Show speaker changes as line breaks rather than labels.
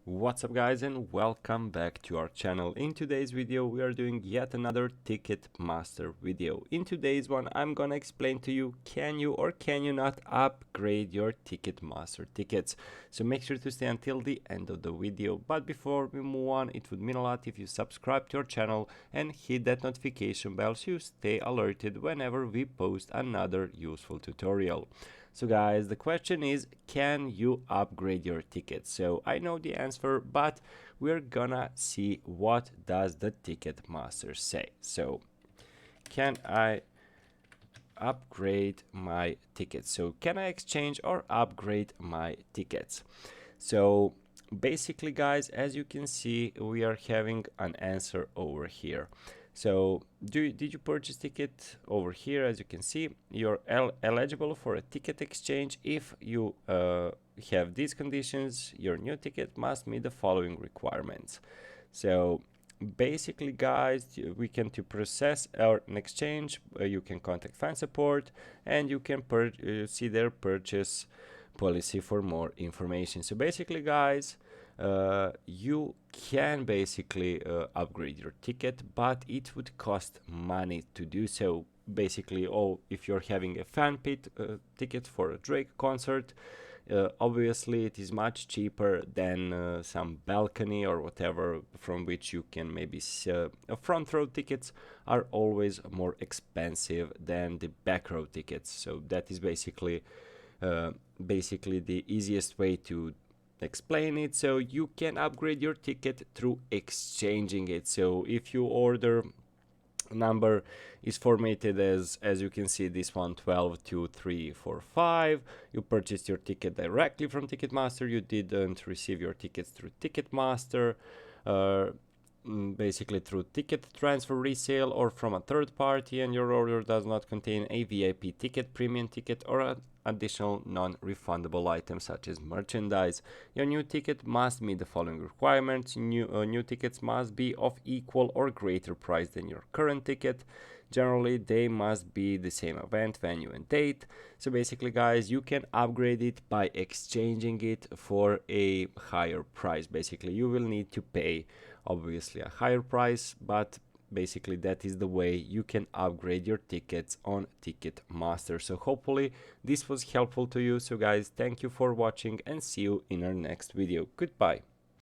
What's up guys, and welcome back to our channel. In today's video we are doing yet another Ticketmaster video. In today's one I'm gonna explain to you can you or can you not upgrade your Ticketmaster tickets. So make sure to stay until the end of the video. But before we move on, it would mean a lot if you subscribe to our channel and hit that notification bell so you stay alerted whenever we post another useful tutorial. So guys, the question is, can you upgrade your tickets? So I know the answer, but we're gonna see what does the Ticketmaster say. So can I upgrade my tickets? So can I exchange or upgrade my tickets? So basically guys, as you can see, we are having an answer over here. So did you purchase ticket over here? As you can see, you're eligible for a ticket exchange. If you have these conditions, your new ticket must meet the following requirements. So basically guys, we can to process an exchange, you can contact fan support and you can see their purchase policy for more information. So basically guys, you can basically upgrade your ticket, but it would cost money to do so. Basically, if you're having a fan pit ticket for a Drake concert, obviously it is much cheaper than some balcony or whatever from which you can maybe front row tickets are always more expensive than the back row tickets. So that is basically the easiest way to explain it. So you can upgrade your ticket through exchanging it. So if you order number is formatted as you can see, this one 122345, you purchased your ticket directly from Ticketmaster, you didn't receive your tickets through Ticketmaster, basically through ticket transfer, resale, or from a third party, and your order does not contain a VIP ticket, premium ticket, or an additional non-refundable items such as merchandise. Your new ticket must meet the following requirements. New tickets must be of equal or greater price than your current ticket. Generally, they must be the same event, venue, and date. So basically, guys, you can upgrade it by exchanging it for a higher price. Basically, you will need to pay obviously a higher price, but basically that is the way you can upgrade your tickets on Ticketmaster. So hopefully this was helpful to you. So guys, thank you for watching and see you in our next video. Goodbye.